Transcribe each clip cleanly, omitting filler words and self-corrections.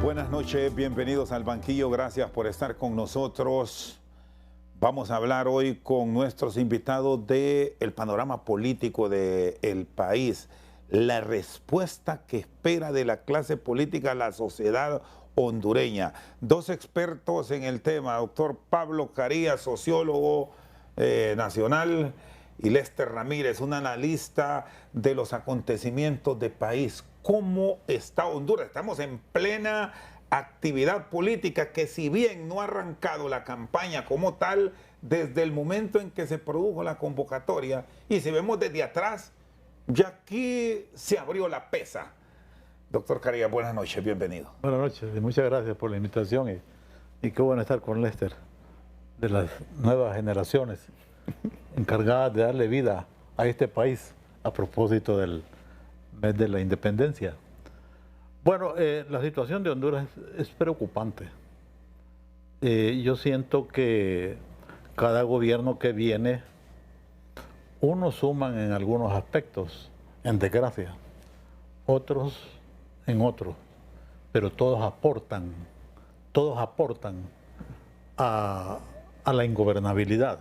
Buenas noches, bienvenidos al banquillo, gracias por estar con nosotros. Vamos a hablar hoy con nuestros invitados del panorama político del país, la respuesta que espera de la clase política la sociedad hondureña. Dos expertos en el tema, doctor Pablo Carías, sociólogo nacional, y Lester Ramírez, un analista de los acontecimientos del país. ¿Cómo está Honduras? Estamos en plena actividad política que, si bien no ha arrancado la campaña como tal desde el momento en que se produjo la convocatoria, y si vemos desde atrás, ya aquí se abrió la pesa. Doctor Carías, buenas noches, bienvenido. Buenas noches y muchas gracias por la invitación y qué bueno estar con Lester, de las nuevas generaciones encargadas de darle vida a este país a propósito del mes de la independencia. Bueno, la situación de Honduras es preocupante. Yo siento que cada gobierno que viene, unos suman en algunos aspectos, en desgracia, otros en otros, pero todos aportan a la ingobernabilidad.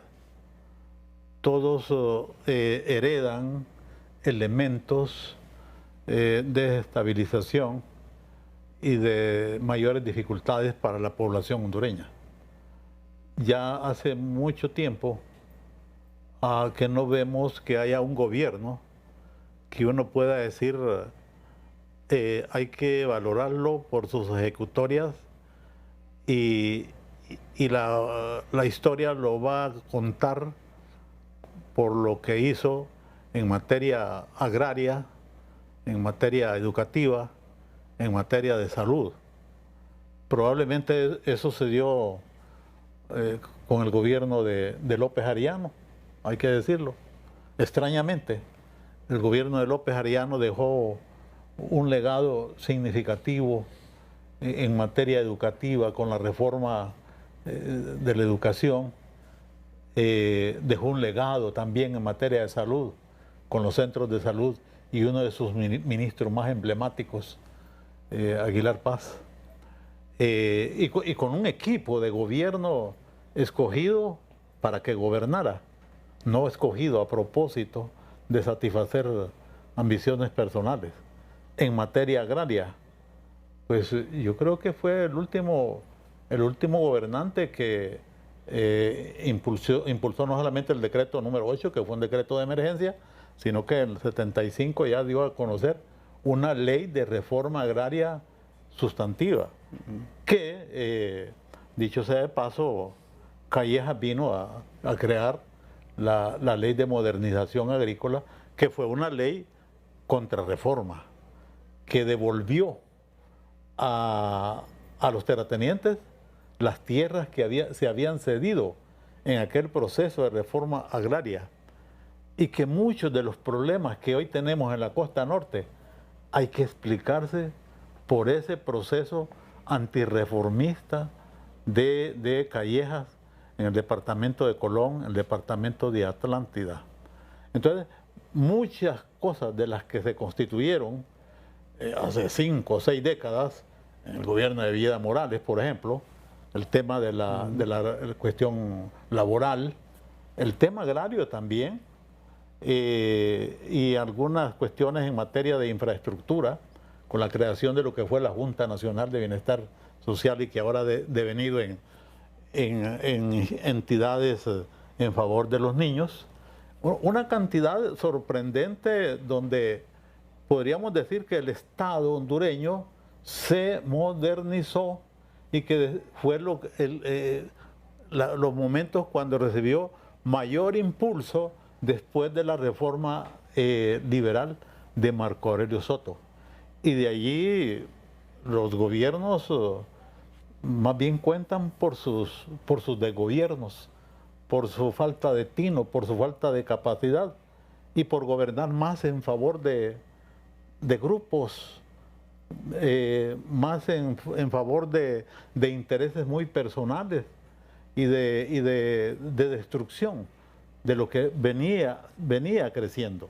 Todos heredan elementos de desestabilización y de mayores dificultades para la población hondureña. Ya hace mucho tiempo que no vemos que haya un gobierno que uno pueda decir hay que valorarlo por sus ejecutorias y la historia lo va a contar por lo que hizo en materia agraria, en materia educativa, en materia de salud. Probablemente eso se dio con el gobierno de López Arellano, hay que decirlo. Extrañamente, el gobierno de López Arellano dejó un legado significativo en materia educativa con la reforma de la educación. Dejó un legado también en materia de salud con los centros de salud y uno de sus ministros más emblemáticos, Aguilar Paz, y con un equipo de gobierno escogido para que gobernara, no escogido a propósito de satisfacer ambiciones personales. En materia agraria, pues yo creo que fue el último gobernante que impulsó no solamente el decreto número 8, que fue un decreto de emergencia, sino que en el 75 ya dio a conocer una ley de reforma agraria sustantiva, que, dicho sea de paso, Callejas vino a crear la ley de modernización agrícola, que fue una ley contrarreforma, que devolvió a los terratenientes las tierras que se habían cedido en aquel proceso de reforma agraria, y que muchos de los problemas que hoy tenemos en la costa norte hay que explicarse por ese proceso antirreformista de Callejas en el departamento de Colón, en el departamento de Atlántida. Entonces, muchas cosas de las que se constituyeron hace 5 o 6 décadas, en el gobierno de Villeda Morales, por ejemplo, el tema de la cuestión laboral, el tema agrario también, y algunas cuestiones en materia de infraestructura, con la creación de lo que fue la Junta Nacional de Bienestar Social y que ahora ha devenido en entidades en favor de los niños. Una cantidad sorprendente donde podríamos decir que el Estado hondureño se modernizó y que fue los momentos cuando recibió mayor impulso después de la reforma liberal de Marco Aurelio Soto. Y de allí los gobiernos más bien cuentan por sus desgobiernos, por su falta de tino, por su falta de capacidad y por gobernar más en favor de grupos, más en favor de intereses muy personales y de destrucción de lo que venía creciendo.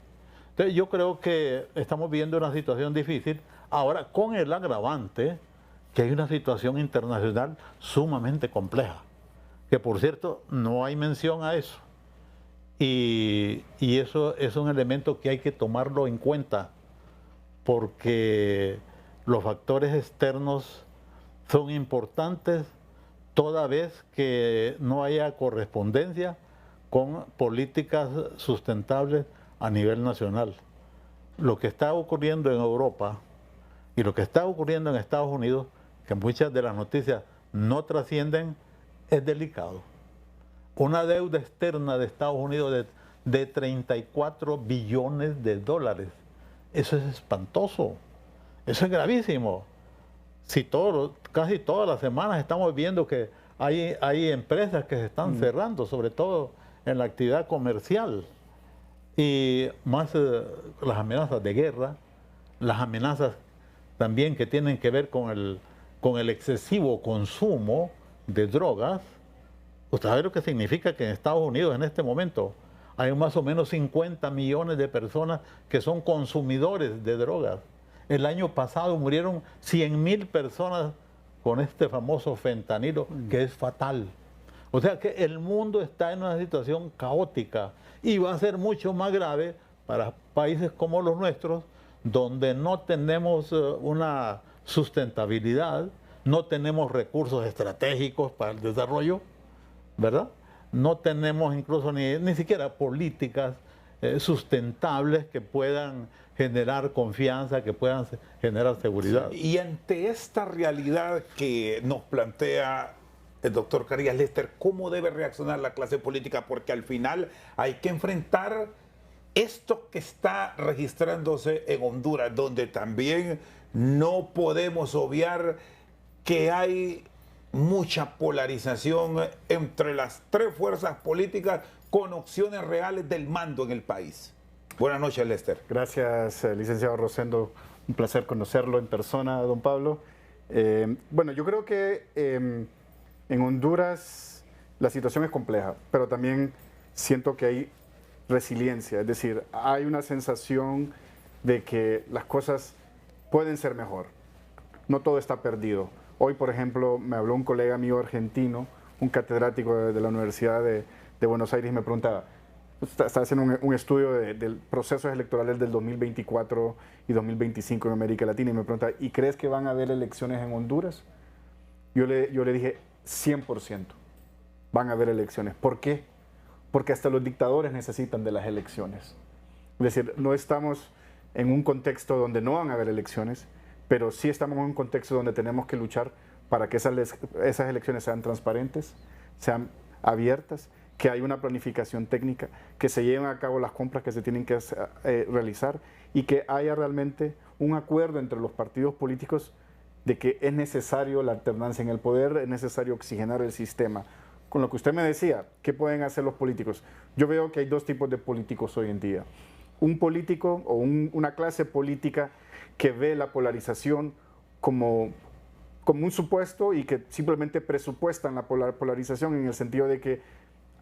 Entonces yo creo que estamos viendo una situación difícil, ahora con el agravante que hay una situación internacional sumamente compleja, que por cierto no hay mención a eso. Y eso es un elemento que hay que tomarlo en cuenta, porque los factores externos son importantes toda vez que no haya correspondencia con políticas sustentables a nivel nacional. Lo que está ocurriendo en Europa y lo que está ocurriendo en Estados Unidos, que muchas de las noticias no trascienden, es delicado. Una deuda externa de Estados Unidos de 34 billones de dólares. Eso es espantoso. Eso es gravísimo. Si casi todas las semanas estamos viendo que hay empresas que se están cerrando, sobre todo en la actividad comercial. Y más las amenazas de guerra, las amenazas también que tienen que ver con el excesivo consumo de drogas. ¿Usted sabe lo que significa que en Estados Unidos en este momento hay más o menos 50 millones de personas que son consumidores de drogas? El año pasado murieron 100.000 personas con este famoso fentanilo, que es fatal. O sea que el mundo está en una situación caótica y va a ser mucho más grave para países como los nuestros, donde no tenemos una sustentabilidad, no tenemos recursos estratégicos para el desarrollo, ¿verdad? No tenemos incluso ni siquiera políticas sustentables que puedan generar confianza, que puedan generar seguridad. Y ante esta realidad que nos plantea el doctor Carías Lester, ¿cómo debe reaccionar la clase política? Porque al final hay que enfrentar esto que está registrándose en Honduras, donde también no podemos obviar que hay mucha polarización entre las tres fuerzas políticas con opciones reales del mando en el país. Buenas noches, Lester. Gracias, licenciado Rosendo. Un placer conocerlo en persona, don Pablo. Bueno, yo creo que en Honduras la situación es compleja, pero también siento que hay resiliencia, es decir, hay una sensación de que las cosas pueden ser mejor. No todo está perdido. Hoy, por ejemplo, me habló un colega mío argentino, un catedrático de la Universidad de Buenos Aires, y me preguntaba, está haciendo un estudio de procesos electorales del 2024 y 2025 en América Latina, y me preguntaba, ¿y crees que van a haber elecciones en Honduras? Yo le dije, 100% van a haber elecciones. ¿Por qué? Porque hasta los dictadores necesitan de las elecciones. Es decir, no estamos en un contexto donde no van a haber elecciones, pero sí estamos en un contexto donde tenemos que luchar para que esas elecciones sean transparentes, sean abiertas, que haya una planificación técnica, que se lleven a cabo las compras que se tienen que realizar y que haya realmente un acuerdo entre los partidos políticos de que es necesario la alternancia en el poder, es necesario oxigenar el sistema. Con lo que usted me decía, ¿qué pueden hacer los políticos? Yo veo que hay dos tipos de políticos hoy en día. Un político o una clase política que ve la polarización como un supuesto y que simplemente presupuestan la polarización en el sentido de que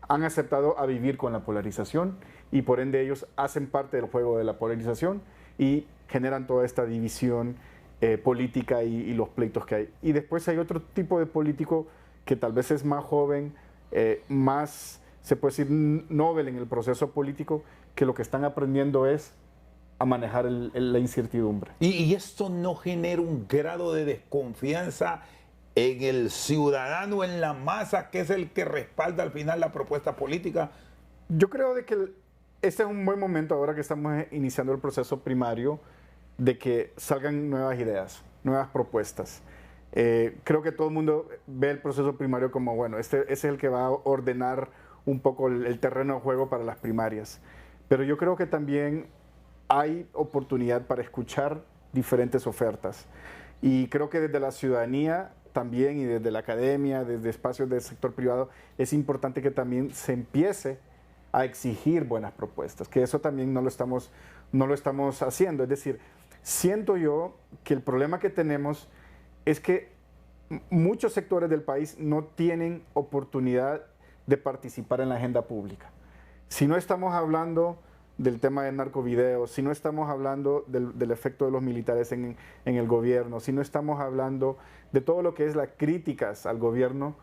han aceptado a vivir con la polarización y por ende ellos hacen parte del juego de la polarización y generan toda esta división política y los pleitos que hay. Y después hay otro tipo de político que tal vez es más joven, más, se puede decir, novel en el proceso político, que lo que están aprendiendo es a manejar la incertidumbre. ¿Y esto no genera un grado de desconfianza en el ciudadano, en la masa, que es el que respalda al final la propuesta política? Yo creo de que este es un buen momento, ahora que estamos iniciando el proceso primario, de que salgan nuevas ideas, nuevas propuestas. Creo que todo el mundo ve el proceso primario como, bueno, este es el que va a ordenar un poco el terreno de juego para las primarias. Pero yo creo que también hay oportunidad para escuchar diferentes ofertas. Y creo que desde la ciudadanía también y desde la academia, desde espacios del sector privado, es importante que también se empiece a exigir buenas propuestas, que eso también no lo estamos haciendo. Es decir, siento yo que el problema que tenemos es que muchos sectores del país no tienen oportunidad de participar en la agenda pública. Si no estamos hablando del tema de narcovideos, si no estamos hablando del efecto de los militares en el gobierno, si no estamos hablando de todo lo que es las críticas al gobierno,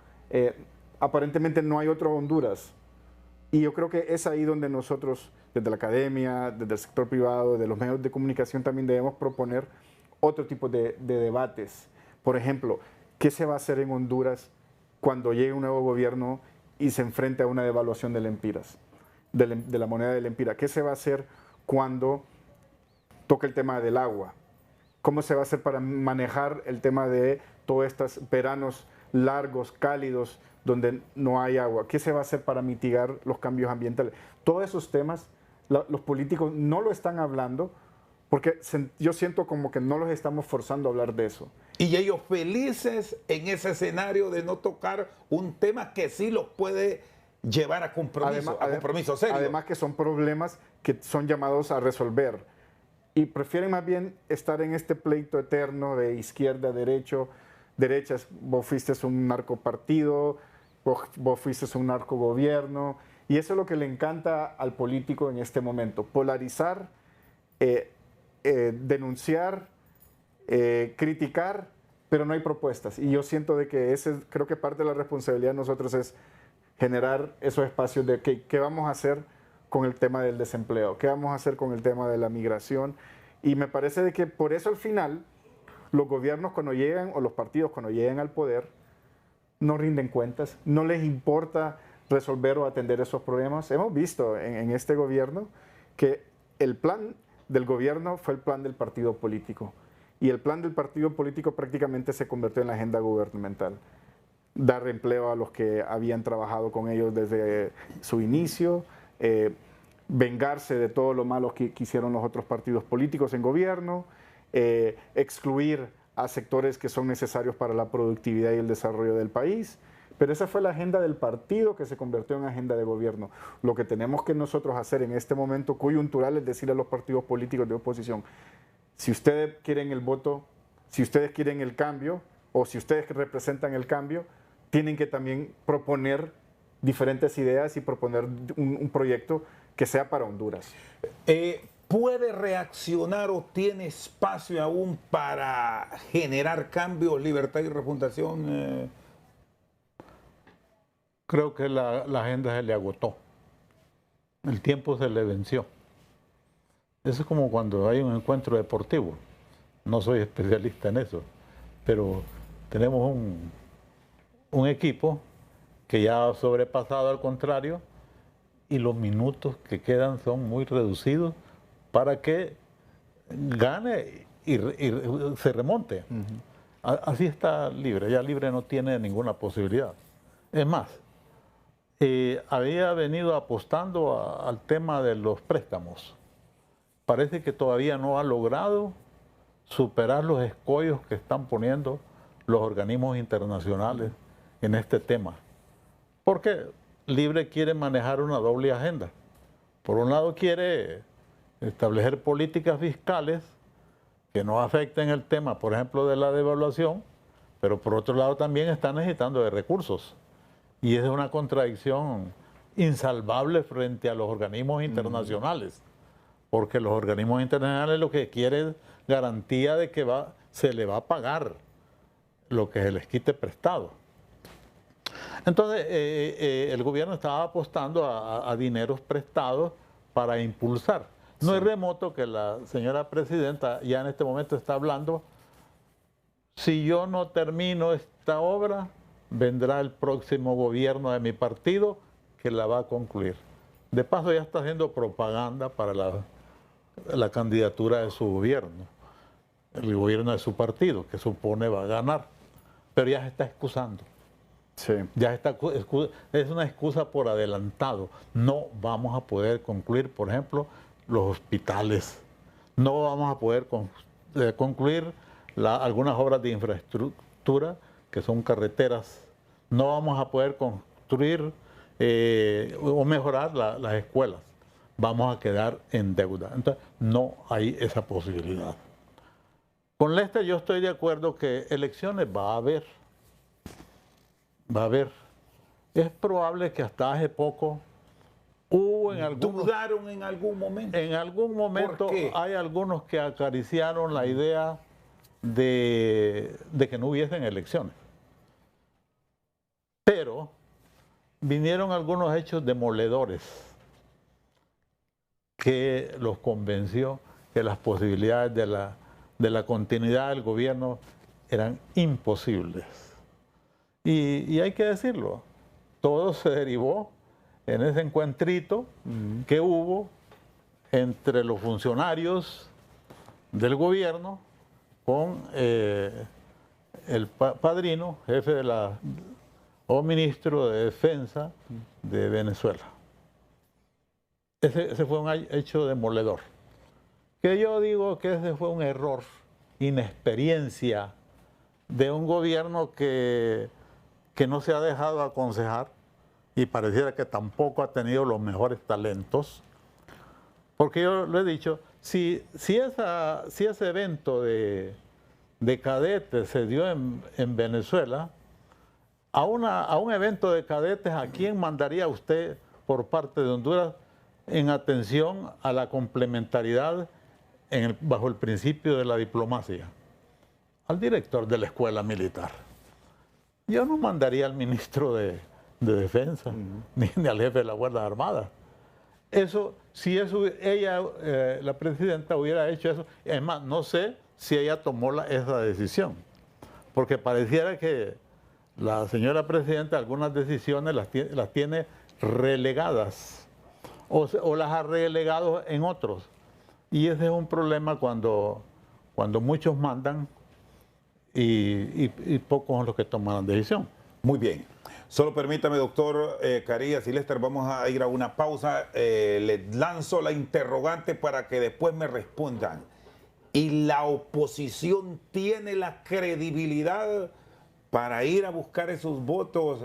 aparentemente no hay otro Honduras. Y yo creo que es ahí donde nosotros, desde la academia, desde el sector privado, desde los medios de comunicación, también debemos proponer otro tipo de debates. Por ejemplo, ¿qué se va a hacer en Honduras cuando llegue un nuevo gobierno y se enfrente a una devaluación del empiras, de la moneda del empira? ¿Qué se va a hacer cuando toque el tema del agua? ¿Cómo se va a hacer para manejar el tema de todos estos veranos largos, cálidos, donde no hay agua? ¿Qué se va a hacer para mitigar los cambios ambientales? Todos esos temas, los políticos no lo están hablando porque yo siento como que no los estamos forzando a hablar de eso. Y ellos felices en ese escenario de no tocar un tema que sí los puede llevar a compromiso serio. Además que son problemas que son llamados a resolver. Y prefieren más bien estar en este pleito eterno de izquierda, derechas. Vos fuiste un narcopartido, vos fuiste un narcogobierno. Y eso es lo que le encanta al político en este momento. Polarizar, denunciar, criticar, pero no hay propuestas. Y yo siento de que creo que parte de la responsabilidad de nosotros es generar esos espacios de qué vamos a hacer con el tema del desempleo, qué vamos a hacer con el tema de la migración. Y me parece de que por eso al final los gobiernos cuando llegan, o los partidos cuando llegan al poder, no rinden cuentas, no les importa resolver o atender esos problemas. Hemos visto en este gobierno que el plan del gobierno fue el plan del partido político. Y el plan del partido político prácticamente se convirtió en la agenda gubernamental. Dar empleo a los que habían trabajado con ellos desde su inicio, vengarse de todo lo malo que hicieron los otros partidos políticos en gobierno, excluir a sectores que son necesarios para la productividad y el desarrollo del país. Pero esa fue la agenda del partido que se convirtió en agenda de gobierno. Lo que tenemos que nosotros hacer en este momento coyuntural es decirle a los partidos políticos de oposición: si ustedes quieren el voto, si ustedes quieren el cambio, o si ustedes representan el cambio, tienen que también proponer diferentes ideas y proponer un proyecto que sea para Honduras. ¿Puede reaccionar o tiene espacio aún para generar cambios, libertad y refundación? Creo que la agenda se le agotó. El tiempo se le venció. Eso es como cuando hay un encuentro deportivo. No soy especialista en eso, pero tenemos un equipo que ya ha sobrepasado al contrario y los minutos que quedan son muy reducidos para que gane y se remonte. Así está Libre. Ya Libre no tiene ninguna posibilidad. Es más, había venido apostando al tema de los préstamos. Parece que todavía no ha logrado superar los escollos que están poniendo los organismos internacionales en este tema. Porque Libre quiere manejar una doble agenda. Por un lado quiere establecer políticas fiscales que no afecten el tema, por ejemplo, de la devaluación, pero por otro lado también está necesitando de recursos. Y es una contradicción insalvable frente a los organismos internacionales, porque los organismos internacionales lo que quieren es garantía de que se le va a pagar lo que se les quite prestado. Entonces, el gobierno estaba apostando a dineros prestados para impulsar. No es remoto que la señora presidenta ya en este momento está hablando: si yo no termino esta obra, vendrá el próximo gobierno de mi partido que la va a concluir. De paso ya está haciendo propaganda para la candidatura de su gobierno, el gobierno de su partido, que supone va a ganar, pero ya se está excusando. Sí. Ya está, es una excusa por adelantado. No vamos a poder concluir, por ejemplo, los hospitales. No vamos a poder concluir algunas obras de infraestructura que son carreteras. No vamos a poder construir o mejorar las escuelas. Vamos a quedar en deuda. Entonces, no hay esa posibilidad. Con Lester yo estoy de acuerdo que elecciones va a haber. Va a haber. Es probable que hasta hace poco ¿Dudaron en algún momento? En algún momento ¿Por qué? hay algunos que acariciaron la idea de que no hubiesen elecciones. Pero vinieron algunos hechos demoledores que los convenció que las posibilidades de la continuidad del gobierno eran imposibles. Y hay que decirlo, todo se derivó en ese encuentrito que hubo entre los funcionarios del gobierno con el padrino, jefe de o ministro de Defensa de Venezuela. Ese fue un hecho demoledor. Que yo digo que ese fue un error, inexperiencia de un gobierno que no se ha dejado aconsejar y pareciera que tampoco ha tenido los mejores talentos. Porque yo lo he dicho, si ese evento de cadetes se dio en Venezuela, a un evento de cadetes, ¿a quién mandaría usted por parte de Honduras en atención a la complementariedad bajo el principio de la diplomacia? Al director de la escuela militar. Yo no mandaría al ministro de Defensa, ni al jefe de la Guardia Armada. Si ella, la presidenta, hubiera hecho eso, es más, no sé si ella tomó esa decisión, porque pareciera que la señora presidenta algunas decisiones las tiene relegadas o las ha relegado en otros. Y ese es un problema cuando muchos mandan y pocos son los que toman la decisión. Muy bien. Solo permítame, doctor Carías y Lester, vamos a ir a una pausa. Les lanzo la interrogante para que después me respondan. ¿Y la oposición tiene la credibilidad para ir a buscar esos votos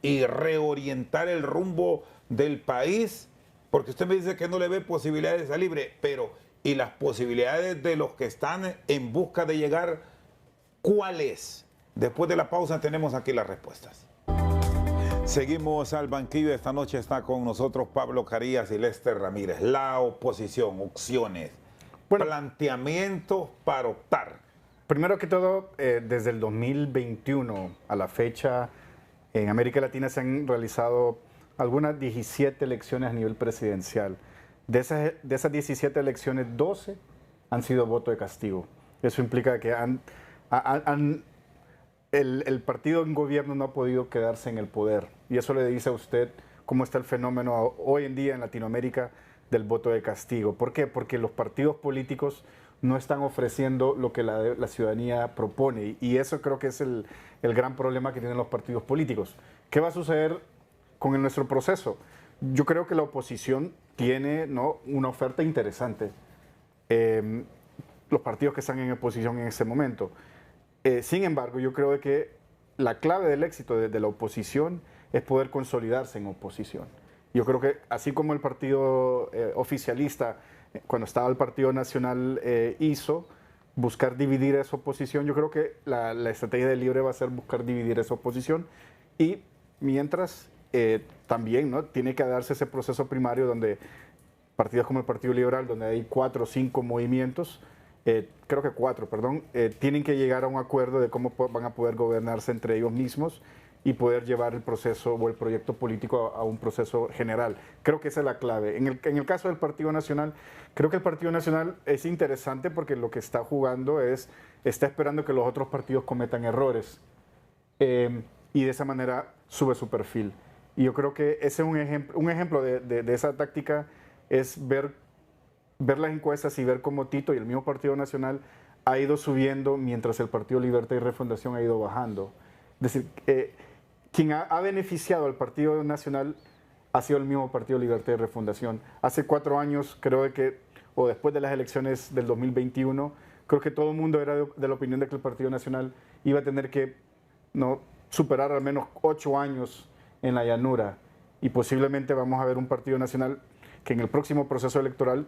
y reorientar el rumbo del país? Porque usted me dice que no le ve posibilidades de salir libre, pero ¿y las posibilidades de los que están en busca de llegar, cuáles? Después de la pausa tenemos aquí las respuestas. Seguimos al banquillo. Esta noche está con nosotros Pablo Carías y Lester Ramírez. La oposición, opciones, planteamientos para optar. Primero que todo, desde el 2021 a la fecha, en América Latina se han realizado algunas 17 elecciones a nivel presidencial. De esas 17 elecciones, 12 han sido voto de castigo. Eso implica que el partido en gobierno no ha podido quedarse en el poder. Y eso le dice a usted cómo está el fenómeno hoy en día en Latinoamérica del voto de castigo. ¿Por qué? Porque los partidos políticos no están ofreciendo lo que la ciudadanía propone. Y eso creo que es el gran problema que tienen los partidos políticos. ¿Qué va a suceder con nuestro proceso? Yo creo que la oposición tiene, ¿no?, una oferta interesante. Los partidos que están en oposición en ese momento. Sin embargo, yo creo que la clave del éxito de la oposición es poder consolidarse en oposición. Yo creo que así como el partido oficialista, cuando estaba el Partido Nacional, hizo buscar dividir esa oposición, yo creo que la estrategia del Libre va a ser buscar dividir esa oposición y mientras también, ¿no?, tiene que darse ese proceso primario donde partidos como el Partido Liberal, donde hay 4 o 5 movimientos, creo que 4, perdón, tienen que llegar a un acuerdo de cómo van a poder gobernarse entre ellos mismos y poder llevar el proceso o el proyecto político a un proceso general. Creo que esa es la clave. En el caso del Partido Nacional, creo que el Partido Nacional es interesante porque lo que está jugando está esperando que los otros partidos cometan errores y de esa manera sube su perfil. Y yo creo que ese es un ejemplo de esa táctica, es ver las encuestas y ver cómo Tito y el mismo Partido Nacional ha ido subiendo mientras el Partido Libertad y Refundación ha ido bajando. Es decir, quien ha beneficiado al Partido Nacional ha sido el mismo Partido Libertad y Refundación. Hace 4 años, creo o después de las elecciones del 2021, creo que todo el mundo era de la opinión de que el Partido Nacional iba a tener que superar al menos 8 años en la llanura. Y posiblemente vamos a ver un Partido Nacional que en el próximo proceso electoral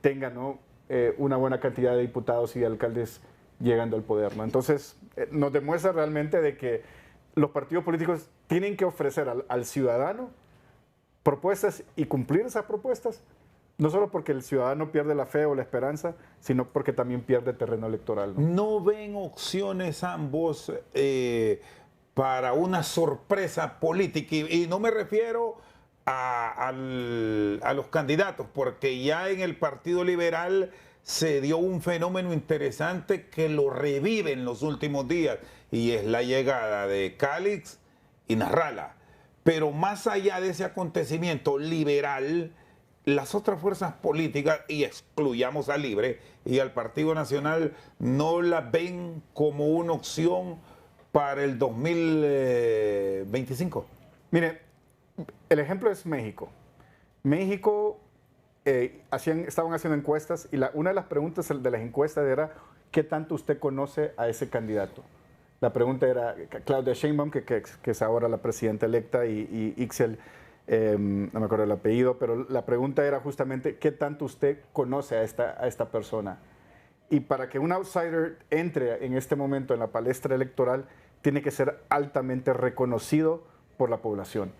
tenga una buena cantidad de diputados y de alcaldes llegando al poder, ¿no? Entonces, nos demuestra realmente de que los partidos políticos tienen que ofrecer al ciudadano propuestas y cumplir esas propuestas, no solo porque el ciudadano pierde la fe o la esperanza, sino porque también pierde terreno electoral. ¿No ven opciones ambos para una sorpresa política? Y no me refiero a los candidatos, porque ya en el Partido Liberal se dio un fenómeno interesante que lo revive en los últimos días, y es la llegada de Calix y Nasrallah. Pero más allá de ese acontecimiento liberal, las otras fuerzas políticas, y excluyamos a Libre y al Partido Nacional, no la ven como una opción para el 2025. Mire, el ejemplo es México. México estaban haciendo encuestas y una de las preguntas de las encuestas era ¿qué tanto usted conoce a ese candidato? La pregunta era Claudia Sheinbaum, que es ahora la presidenta electa, y Ixel, no me acuerdo el apellido, pero la pregunta era justamente ¿qué tanto usted conoce a esta persona? Y para que un outsider entre en este momento en la palestra electoral, tiene que ser altamente reconocido por la población.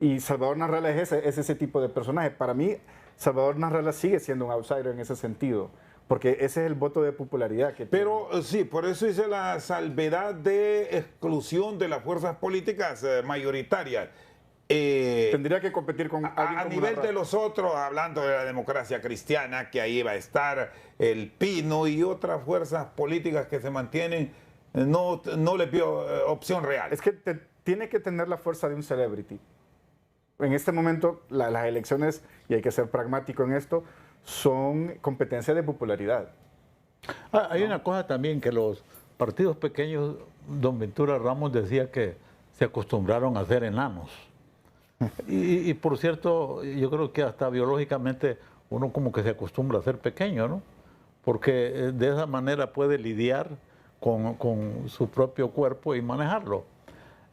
Y Salvador Nasrallah es ese tipo de personaje. Para mí, Salvador Nasrallah sigue siendo un outsider en ese sentido, porque ese es el voto de popularidad que tiene. Pero sí, por eso hice la salvedad de exclusión de las fuerzas políticas mayoritarias. Tendría que competir con alguien a como nivel Nasrallah. de los otros, hablando de la democracia cristiana, que ahí va a estar el Pino y otras fuerzas políticas que se mantienen, no les veo opción real. Es que tiene que tener la fuerza de un celebrity. En este momento, las elecciones, y hay que ser pragmático en esto, son competencia de popularidad. Hay una cosa también, que los partidos pequeños, don Ventura Ramos decía que se acostumbraron a ser enanos. Y por cierto, yo creo que hasta biológicamente uno como que se acostumbra a ser pequeño, ¿no? Porque de esa manera puede lidiar con su propio cuerpo y manejarlo.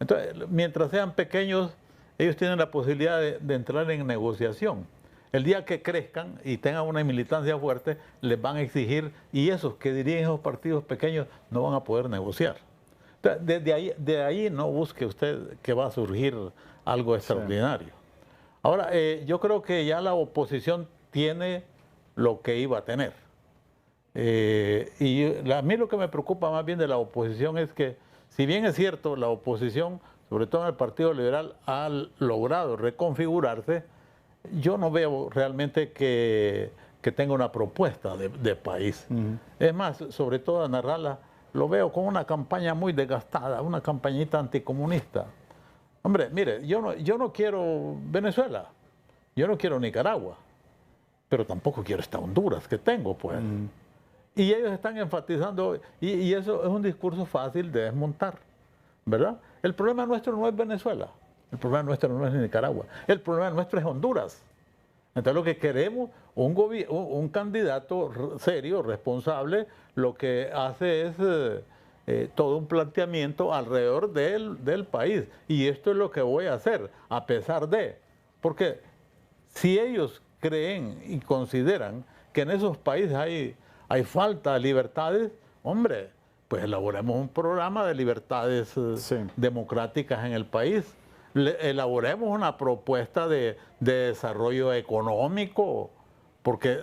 Entonces, mientras sean pequeños, ellos tienen la posibilidad de entrar en negociación. El día que crezcan y tengan una militancia fuerte, les van a exigir, y esos que dirigen esos partidos pequeños no van a poder negociar. Entonces, de ahí no busque usted que va a surgir algo extraordinario. Sí. Ahora, yo creo que ya la oposición tiene lo que iba a tener. Y a mí lo que me preocupa más bien de la oposición es que, si bien es cierto, la oposición, sobre todo en el Partido Liberal, ha logrado reconfigurarse, yo no veo realmente que tenga una propuesta de país. Es más, sobre todo a Nasrallah, lo veo con una campaña muy desgastada, una campañita anticomunista. Hombre, mire, yo no quiero Venezuela, yo no quiero Nicaragua, pero tampoco quiero esta Honduras que tengo, pues. Y ellos están enfatizando, y eso es un discurso fácil de desmontar, ¿verdad? El problema nuestro no es Venezuela, el problema nuestro no es Nicaragua, el problema nuestro es Honduras. Entonces lo que queremos, un candidato serio, responsable, lo que hace es todo un planteamiento alrededor del país. Y esto es lo que voy a hacer, a pesar de, porque si ellos creen y consideran que en esos países hay falta de libertades, hombre, pues elaboremos un programa de libertades democráticas en el país. Elaboremos una propuesta de desarrollo económico, porque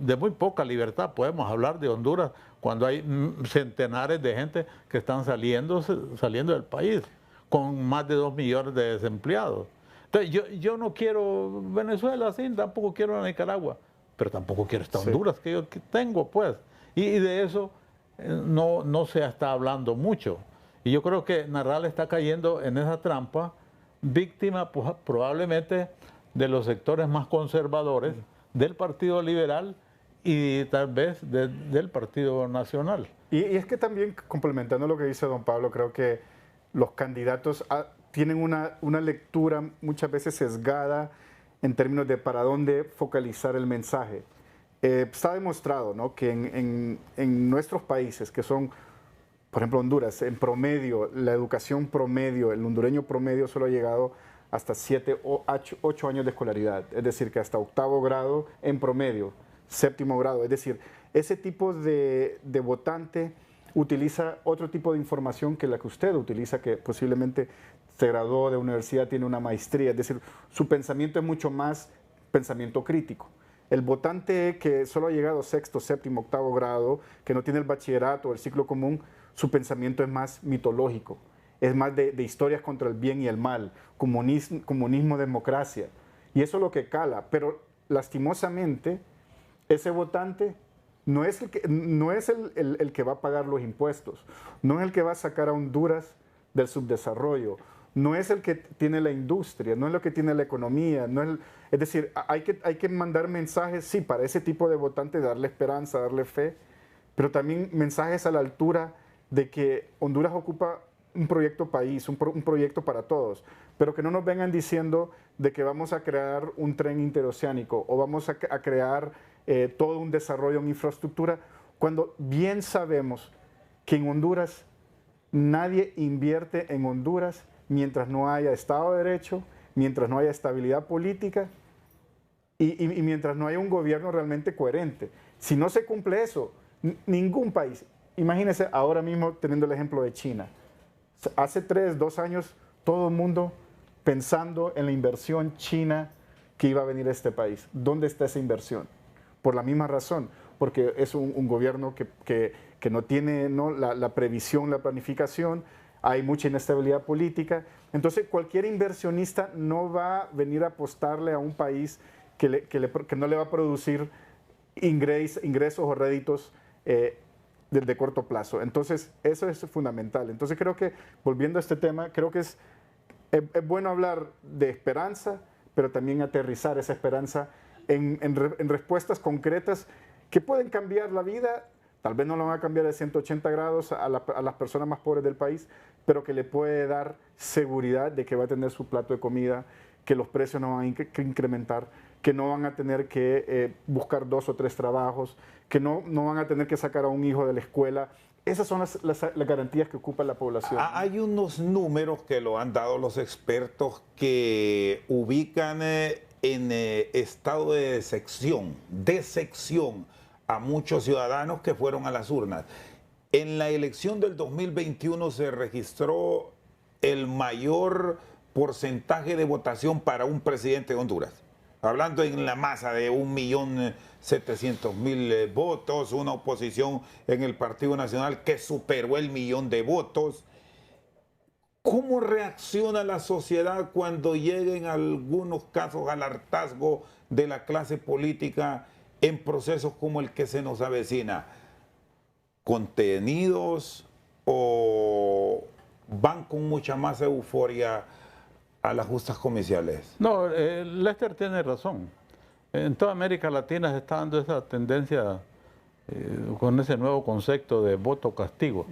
de muy poca libertad podemos hablar de Honduras cuando hay centenares de gente que están saliendo del país, con más de 2 millones de desempleados. Entonces, yo no quiero Venezuela, sí, tampoco quiero Nicaragua, pero tampoco quiero esta Honduras que yo tengo, pues. Y de eso no se está hablando mucho. Y yo creo que Nasrallah está cayendo en esa trampa, víctima pues, probablemente de los sectores más conservadores del Partido Liberal y tal vez del Partido Nacional. Y es que también, complementando lo que dice don Pablo, creo que los candidatos tienen una lectura muchas veces sesgada en términos de para dónde focalizar el mensaje. Está demostrado, ¿no?, que en nuestros países, que son, por ejemplo, Honduras, en promedio, la educación promedio, el hondureño promedio solo ha llegado hasta 7 o 8 años de escolaridad, es decir, que hasta 8º grado en promedio, 7º grado, es decir, ese tipo de votante utiliza otro tipo de información que la que usted utiliza, que posiblemente se graduó de universidad, tiene una maestría, es decir, su pensamiento es mucho más pensamiento crítico. El votante que solo ha llegado sexto, séptimo, octavo grado, que no tiene el bachillerato o el ciclo común, su pensamiento es más mitológico, es más de historias contra el bien y el mal, comunismo, democracia. Y eso es lo que cala, pero lastimosamente ese votante no es el que va a pagar los impuestos, no es el que va a sacar a Honduras del subdesarrollo, no es el que tiene la industria, no es lo que tiene la economía, es decir, hay que mandar mensajes, sí, para ese tipo de votante, darle esperanza, darle fe, pero también mensajes a la altura de que Honduras ocupa un proyecto país, un proyecto para todos, pero que no nos vengan diciendo de que vamos a crear un tren interoceánico o vamos a crear todo un desarrollo en infraestructura, cuando bien sabemos que en Honduras nadie invierte en Honduras mientras no haya Estado de Derecho, mientras no haya estabilidad política y mientras no haya un gobierno realmente coherente. Si no se cumple eso, ningún país, imagínense ahora mismo teniendo el ejemplo de China, hace 2 años todo el mundo pensando en la inversión china que iba a venir a este país. ¿Dónde está esa inversión? Por la misma razón, porque es un gobierno que no tiene la previsión, la planificación, hay mucha inestabilidad política. Entonces cualquier inversionista no va a venir a apostarle a un país que no le va a producir ingresos o réditos de corto plazo. Entonces eso es fundamental. Entonces creo que, volviendo a este tema, creo que es bueno hablar de esperanza, pero también aterrizar esa esperanza en respuestas concretas que pueden cambiar la vida. Tal vez no lo van a cambiar de 180 grados a las personas más pobres del país, pero que le puede dar seguridad de que va a tener su plato de comida, que los precios no van a incrementar, que no van a tener que buscar 2 o 3 trabajos, que no van a tener que sacar a un hijo de la escuela. Esas son las garantías que ocupa la población. Hay unos números que lo han dado los expertos que ubican en estado de sección a muchos ciudadanos que fueron a las urnas. En la elección del 2021 se registró el mayor porcentaje de votación para un presidente de Honduras. Hablando en la masa de 1.700.000 votos, una oposición en el Partido Nacional que superó el 1.000.000 de votos. ¿Cómo reacciona la sociedad cuando lleguen algunos casos al hartazgo de la clase política en procesos como el que se nos avecina? ¿Contenidos o van con mucha más euforia a las justas comerciales? No, Lester tiene razón. En toda América Latina se está dando esa tendencia con ese nuevo concepto de voto castigo.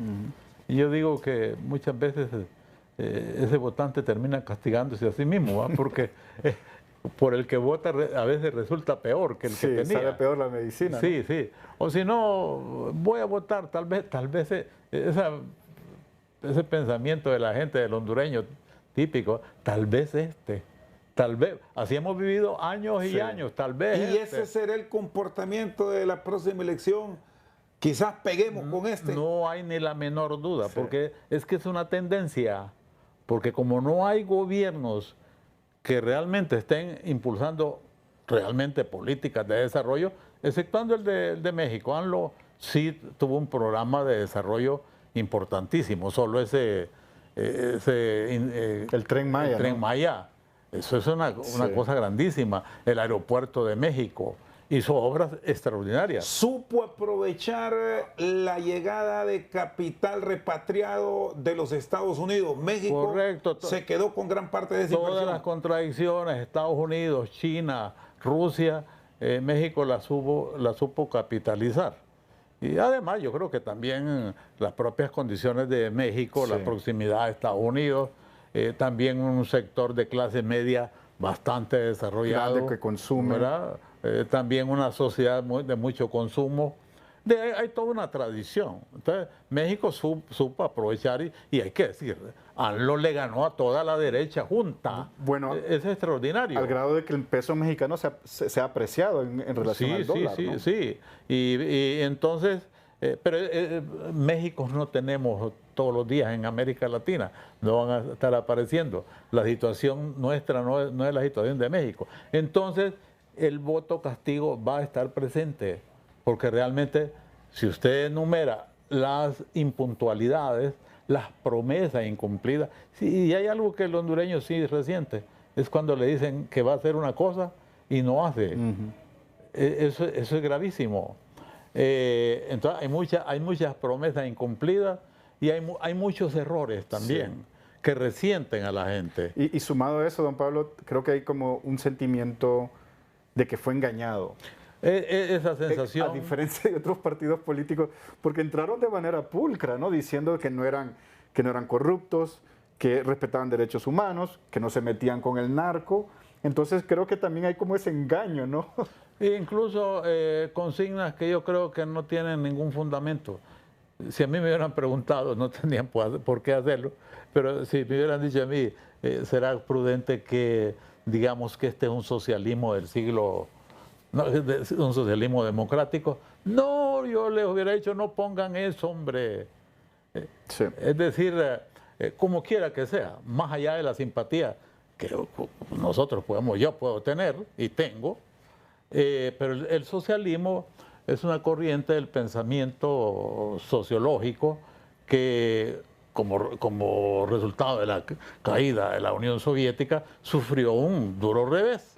Y yo digo que muchas veces ese votante termina castigándose a sí mismo, ¿va? Porque por el que vota a veces resulta peor que el que tenía. Sale peor la medicina. Sí, ¿no? Sí. O si no, voy a votar, tal vez ese pensamiento de la gente, del hondureño típico, tal vez así hemos vivido años y años, tal vez. Y ese será el comportamiento de la próxima elección. Quizás peguemos con este. No hay ni la menor duda, porque es que es una tendencia, porque como no hay gobiernos que realmente estén impulsando realmente políticas de desarrollo, exceptuando el de México. AMLO sí tuvo un programa de desarrollo importantísimo, solo el Tren Maya. El Tren Maya. Eso es una cosa grandísima. El aeropuerto de México hizo obras extraordinarias. Supo aprovechar la llegada de capital repatriado de los Estados Unidos. México Correcto. Se quedó con gran parte de esa Todas inversión. las contradicciones, Estados Unidos, China, Rusia, México la supo capitalizar. Y además yo creo que también las propias condiciones de México, la proximidad a Estados Unidos, también un sector de clase media bastante desarrollado. Grande que consume. También una sociedad de mucho consumo. Hay toda una tradición. Entonces, México supo aprovechar y hay que decir, AMLO le ganó a toda la derecha junta. Bueno, es extraordinario. Al grado de que el peso mexicano se ha apreciado en relación al dólar. Sí. Y entonces, pero México no tenemos todos los días en América Latina, no van a estar apareciendo. La situación nuestra no es la situación de México. Entonces, el voto castigo va a estar presente, porque realmente, si usted enumera las impuntualidades, las promesas incumplidas, y hay algo que el hondureño sí resiente, es cuando le dicen que va a hacer una cosa y no hace. Eso es gravísimo. Entonces hay muchas promesas incumplidas y hay muchos errores también que resienten a la gente. Y sumado a eso, don Pablo, creo que hay como un sentimiento de que fue engañado. Esa sensación. A diferencia de otros partidos políticos, porque entraron de manera pulcra, ¿no? Diciendo que no eran corruptos, que respetaban derechos humanos, que no se metían con el narco. Entonces creo que también hay como ese engaño, ¿no? E incluso consignas que yo creo que no tienen ningún fundamento. Si a mí me hubieran preguntado, no tendrían por qué hacerlo, pero si me hubieran dicho a mí, será prudente que digamos que este es un socialismo del siglo, no, un socialismo democrático. No, yo les hubiera dicho, no pongan eso, hombre. Sí. Es decir, como quiera que sea, más allá de la simpatía que nosotros yo puedo tener y tengo, pero el socialismo es una corriente del pensamiento sociológico que, como resultado de la caída de la Unión Soviética, sufrió un duro revés.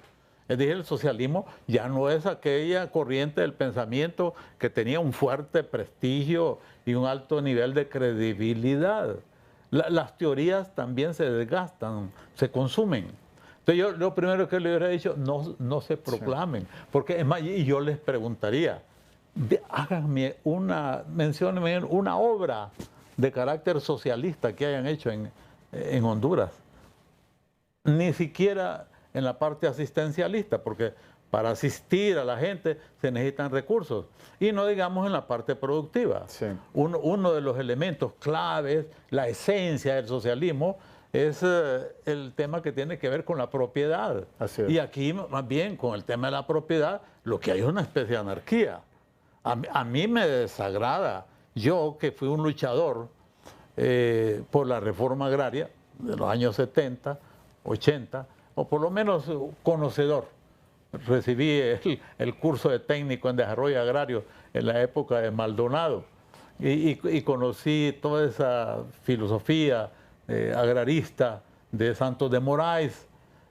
Es decir, el socialismo ya no es aquella corriente del pensamiento que tenía un fuerte prestigio y un alto nivel de credibilidad. Las teorías también se desgastan, se consumen. Entonces yo lo primero que le hubiera dicho, no se proclamen. Sí. Porque es más, y yo les preguntaría, menciónenme una obra de carácter socialista que hayan hecho en Honduras. Ni siquiera en la parte asistencialista, porque para asistir a la gente se necesitan recursos. Y no digamos en la parte productiva. Sí. Uno de los elementos claves, la esencia del socialismo, es el tema que tiene que ver con la propiedad. Así es. Y aquí, más bien, con el tema de la propiedad, lo que hay es una especie de anarquía. A mí me desagrada, yo que fui un luchador por la reforma agraria de los años 70, 80, o por lo menos conocedor. Recibí el curso de técnico en desarrollo agrario en la época de Maldonado y conocí toda esa filosofía agrarista de Santos de Moraes.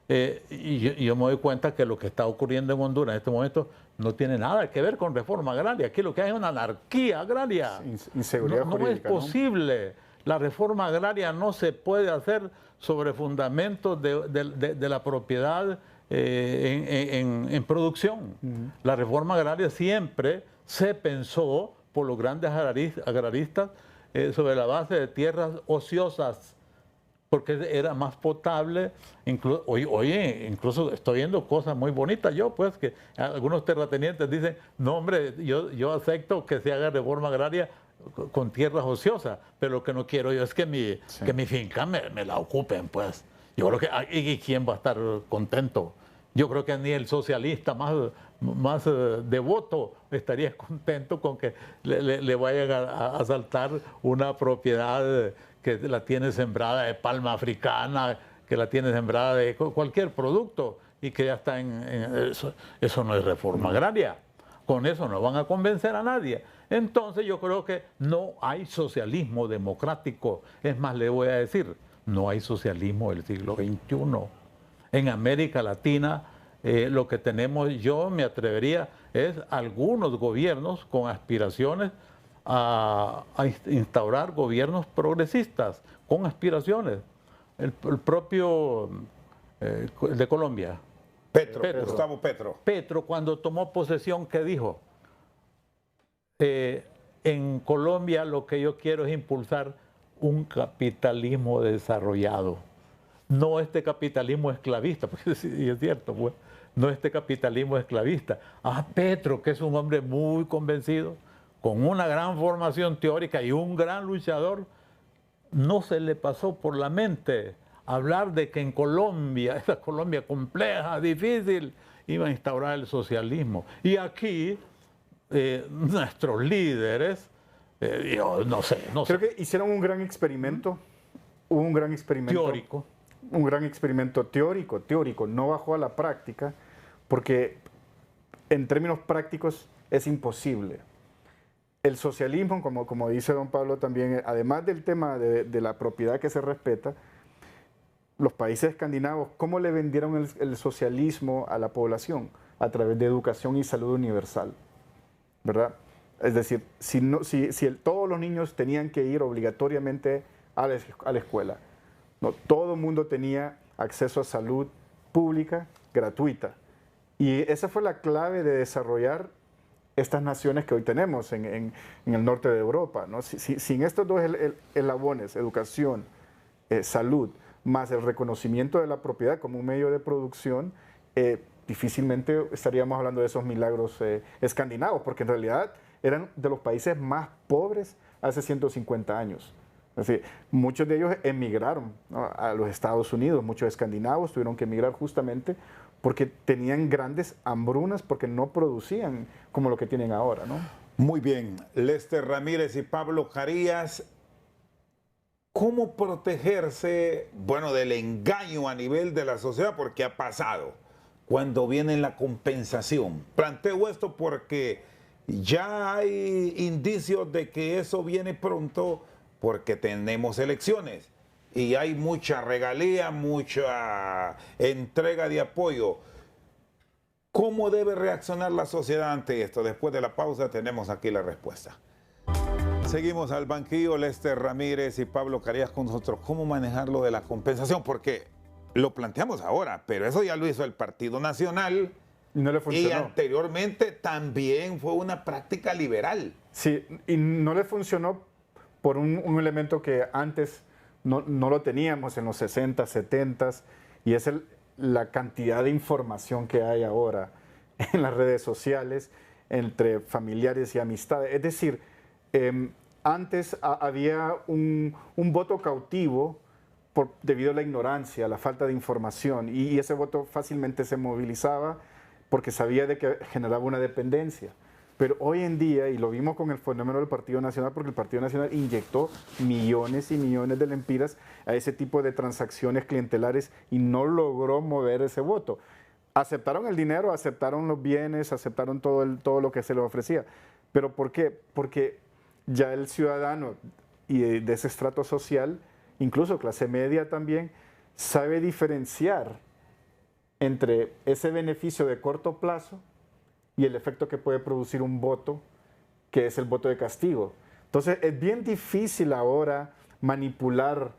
Y yo me doy cuenta que lo que está ocurriendo en Honduras en este momento no tiene nada que ver con reforma agraria. Aquí lo que hay es una anarquía agraria. Inseguridad jurídica, no es posible. La reforma agraria no se puede hacer sobre fundamentos de la propiedad en producción. La reforma agraria siempre se pensó por los grandes agraristas sobre la base de tierras ociosas, porque era más potable. Oye, incluso estoy viendo cosas muy bonitas yo, pues, que algunos terratenientes dicen, no hombre, yo acepto que se haga reforma agraria con tierras ociosas, pero lo que no quiero yo es que mi finca me la ocupen, pues. Yo creo que, ¿y quién va a estar contento? Yo creo que ni el socialista más devoto estaría contento con que le vayan a asaltar una propiedad que la tiene sembrada de palma africana, que la tiene sembrada de cualquier producto y que ya está eso no es reforma agraria. Con eso no van a convencer a nadie. Entonces yo creo que no hay socialismo democrático. Es más, le voy a decir, no hay socialismo del siglo XXI. En América Latina lo que tenemos, yo me atrevería, es algunos gobiernos con aspiraciones a instaurar gobiernos progresistas, con aspiraciones. El propio de Colombia. Gustavo Petro. Petro, cuando tomó posesión, ¿qué dijo? En Colombia lo que yo quiero es impulsar un capitalismo desarrollado. No este capitalismo esclavista, porque sí, es cierto, pues, no este capitalismo esclavista. Petro, que es un hombre muy convencido, con una gran formación teórica y un gran luchador, no se le pasó por la mente hablar de que en Colombia, esa Colombia compleja, difícil, iba a instaurar el socialismo. Y aquí nuestros líderes Yo no sé. Creo que hicieron un gran experimento. Hubo un gran experimento. Teórico. Un gran experimento teórico, no bajó a la práctica, porque en términos prácticos es imposible. El socialismo, como dice don Pablo también, además del tema de la propiedad que se respeta, los países escandinavos, ¿cómo le vendieron el socialismo a la población? A través de educación y salud universal, ¿verdad? Es decir, todos los niños tenían que ir obligatoriamente a la escuela. No, todo el mundo tenía acceso a salud pública gratuita. Y esa fue la clave de desarrollar estas naciones que hoy tenemos en el norte de Europa, ¿no? Sin estos dos eslabones, educación, salud, más el reconocimiento de la propiedad como un medio de producción, difícilmente estaríamos hablando de esos milagros escandinavos, porque en realidad eran de los países más pobres hace 150 años. Es decir, muchos de ellos emigraron, ¿no?, a los Estados Unidos, muchos escandinavos tuvieron que emigrar justamente porque tenían grandes hambrunas, porque no producían como lo que tienen ahora, ¿no? Muy bien, Lester Ramírez y Pablo Carías, ¿cómo protegerse, bueno, del engaño a nivel de la sociedad? Porque ha pasado cuando viene la compensación. Planteo esto porque ya hay indicios de que eso viene pronto, porque tenemos elecciones y hay mucha regalía, mucha entrega de apoyo. ¿Cómo debe reaccionar la sociedad ante esto? Después de la pausa tenemos aquí la respuesta. Seguimos al banquillo, Lester Ramírez y Pablo Carías con nosotros. ¿Cómo manejar lo de la compensación? Porque lo planteamos ahora, pero eso ya lo hizo el Partido Nacional. No le funcionó. Y anteriormente también fue una práctica liberal. Sí, y no le funcionó por un elemento que antes no lo teníamos en los 60, 70, y es la cantidad de información que hay ahora en las redes sociales, entre familiares y amistades. Es decir, antes había un voto cautivo debido a la ignorancia, la falta de información, y ese voto fácilmente se movilizaba porque sabía de que generaba una dependencia. Pero hoy en día, y lo vimos con el fenómeno del Partido Nacional, porque el Partido Nacional inyectó millones y millones de lempiras a ese tipo de transacciones clientelares y no logró mover ese voto. Aceptaron el dinero, aceptaron los bienes, aceptaron todo lo que se les ofrecía. ¿Pero por qué? Porque ya el ciudadano y de ese estrato social, incluso clase media también, sabe diferenciar entre ese beneficio de corto plazo y el efecto que puede producir un voto, que es el voto de castigo. Entonces, es bien difícil ahora manipular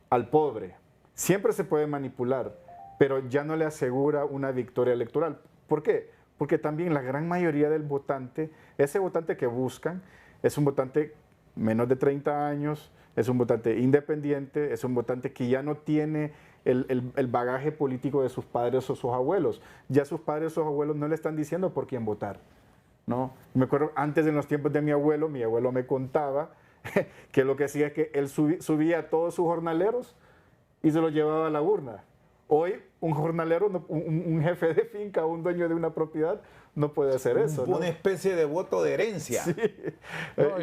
al pobre. Siempre se puede manipular, pero ya no le asegura una victoria electoral. ¿Por qué? Porque también la gran mayoría del votante, ese votante que buscan, es un votante menos de 30 años, es un votante independiente, es un votante que ya no tiene el bagaje político de sus padres o sus abuelos. Ya sus padres o sus abuelos no le están diciendo por quién votar, ¿no? Me acuerdo, antes en los tiempos de mi abuelo me contaba que lo que hacía es que él subía a todos sus jornaleros y se los llevaba a la urna. Hoy un jornalero, un jefe de finca, un dueño de una propiedad, no puede hacer eso, ¿no? Una especie de voto de herencia. Sí. No,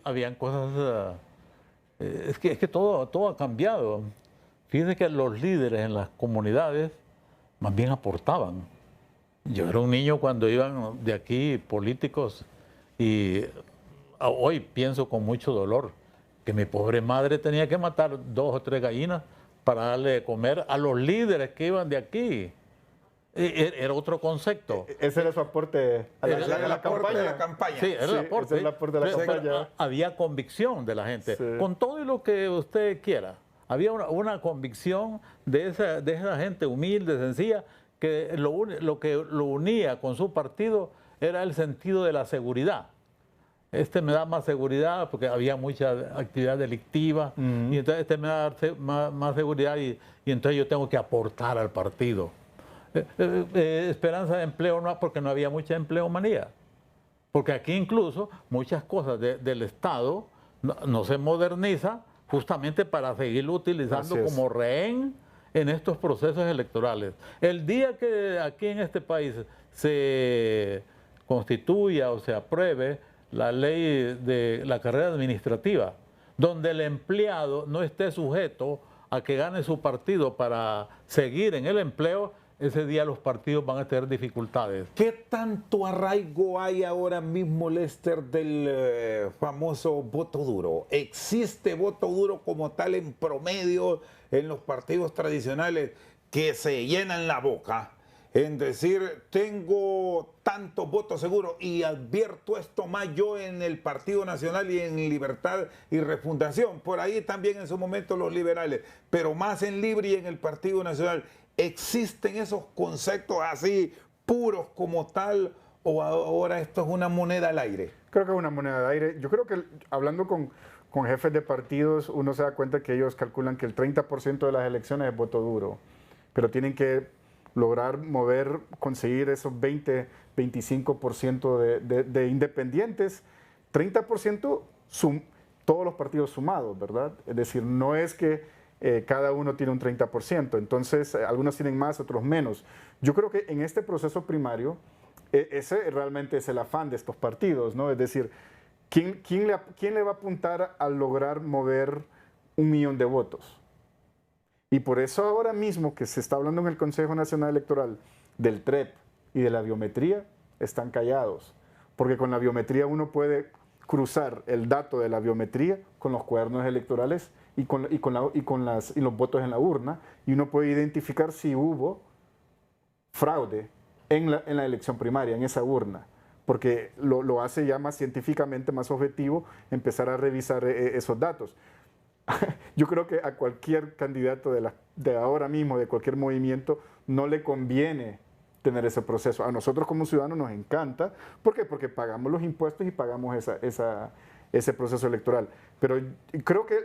habían cosas... es que todo ha cambiado. Fíjense que los líderes en las comunidades más bien aportaban. Yo era un niño cuando iban de aquí políticos y hoy pienso con mucho dolor que mi pobre madre tenía que matar 2 o 3 gallinas para darle de comer a los líderes que iban de aquí. Era otro concepto. Ese era su aporte a la campaña. Sí, era el aporte. El aporte de la campaña. Había convicción de la gente, Sí. con todo y lo que usted quiera. Había una convicción de esa gente humilde, sencilla, que lo que lo unía con su partido era el sentido de la seguridad. Me da más seguridad porque había mucha actividad delictiva, y entonces me da más seguridad y entonces yo tengo que aportar al partido. Esperanza de empleo no, porque no había mucha empleomanía. Porque aquí incluso muchas cosas del Estado no se moderniza justamente para seguirlo utilizando como rehén en estos procesos electorales. El día que aquí en este país se constituya o se apruebe la ley de la carrera administrativa, donde el empleado no esté sujeto a que gane su partido para seguir en el empleo, ese día los partidos van a tener dificultades. ¿Qué tanto arraigo hay ahora mismo, Lester, del famoso voto duro? ¿Existe voto duro como tal en promedio en los partidos tradicionales que se llenan la boca en decir, tengo tantos votos seguros y advierto esto más yo en el Partido Nacional y en Libertad y Refundación? Por ahí también en su momento los liberales, pero más en Libre y en el Partido Nacional. ¿Existen esos conceptos así puros como tal o ahora esto es una moneda al aire? Creo que es una moneda al aire. Yo creo que hablando con jefes de partidos, uno se da cuenta que ellos calculan que el 30% de las elecciones es voto duro, pero tienen que lograr conseguir esos 20, 25% de independientes, 30% todos los partidos sumados, ¿verdad? Es decir, no es que cada uno tiene un 30%, entonces algunos tienen más, otros menos. Yo creo que en este proceso primario, ese realmente es el afán de estos partidos, ¿no? Es decir, ¿quién le va a apuntar a lograr mover 1 millón de votos? Y por eso ahora mismo que se está hablando en el Consejo Nacional Electoral del TREP y de la biometría, están callados. Porque con la biometría uno puede cruzar el dato de la biometría con los cuadernos electorales y los votos en la urna, y uno puede identificar si hubo fraude en la elección primaria, en esa urna, porque lo hace ya más científicamente, más objetivo, empezar a revisar esos datos. Yo creo que a cualquier candidato de ahora mismo, de cualquier movimiento, no le conviene tener ese proceso. A nosotros como ciudadanos nos encanta. ¿Por qué? Porque pagamos los impuestos y pagamos ese proceso electoral. Pero creo que,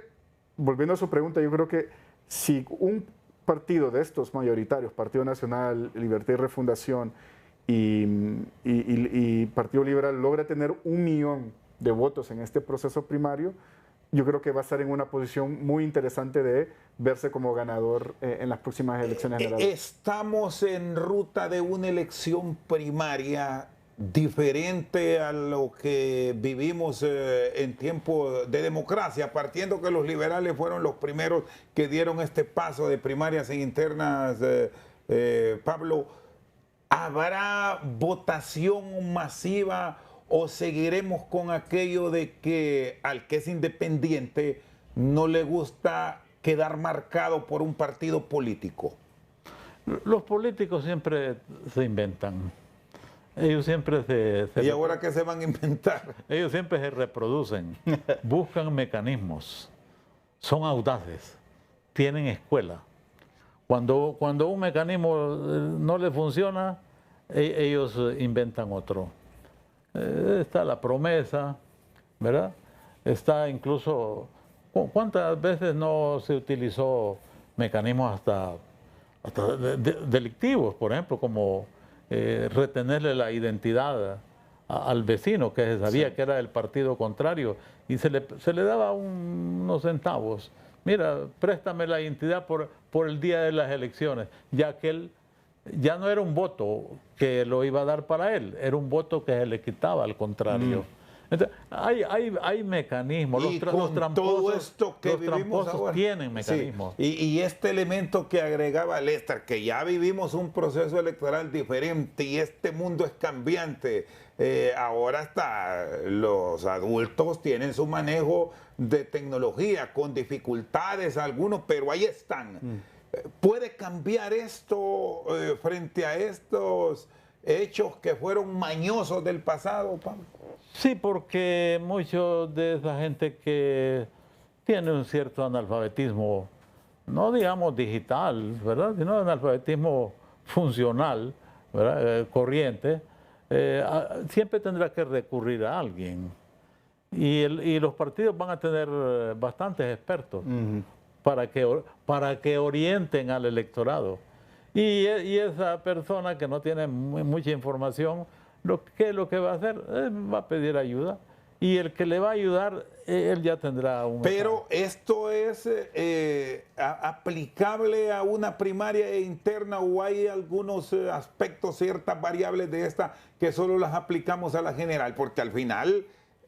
volviendo a su pregunta, yo creo que si un partido de estos mayoritarios, Partido Nacional, Libertad y Refundación y Partido Liberal, logra tener 1 millón de votos en este proceso primario, yo creo que va a estar en una posición muy interesante de verse como ganador en las próximas elecciones generales. Estamos en ruta de una elección primaria diferente a lo que vivimos en tiempo de democracia, partiendo que los liberales fueron los primeros que dieron este paso de primarias e internas. Pablo, ¿habrá votación masiva o seguiremos con aquello de que al que es independiente no le gusta quedar marcado por un partido político? Los políticos siempre se inventan. Ellos siempre ¿Y ahora qué se van a inventar? Ellos siempre se reproducen, buscan mecanismos, son audaces, tienen escuela. Cuando un mecanismo no le funciona, ellos inventan otro. Está la promesa, ¿verdad? Está incluso, ¿cuántas veces no se utilizó mecanismos hasta delictivos, por ejemplo, como retenerle la identidad al vecino que se sabía que era del partido contrario y se le daba unos centavos? Mira, préstame la identidad por el día de las elecciones, ya que él ya no era un voto que lo iba a dar para él, era un voto que se le quitaba al contrario. Entonces, hay mecanismos, los tramposos, todo esto que vivimos ahora, tienen mecanismos. Sí. Y este elemento que agregaba Lester, que ya vivimos un proceso electoral diferente y este mundo es cambiante. Ahora hasta los adultos tienen su manejo de tecnología, con dificultades algunos, pero ahí están. ¿Puede cambiar esto frente a estos hechos que fueron mañosos del pasado, Pablo? Sí, porque muchos de esa gente que tiene un cierto analfabetismo, no digamos digital, ¿verdad?, sino analfabetismo funcional, ¿verdad?, corriente, siempre tendrá que recurrir a alguien. Y los partidos van a tener bastantes expertos para que orienten al electorado. Y esa persona que no tiene mucha información, lo que va a hacer va a pedir ayuda, y el que le va a ayudar, él ya tendrá un... Pero esto es aplicable a una primaria interna, o hay algunos aspectos, ciertas variables de esta que solo las aplicamos a la general, porque al final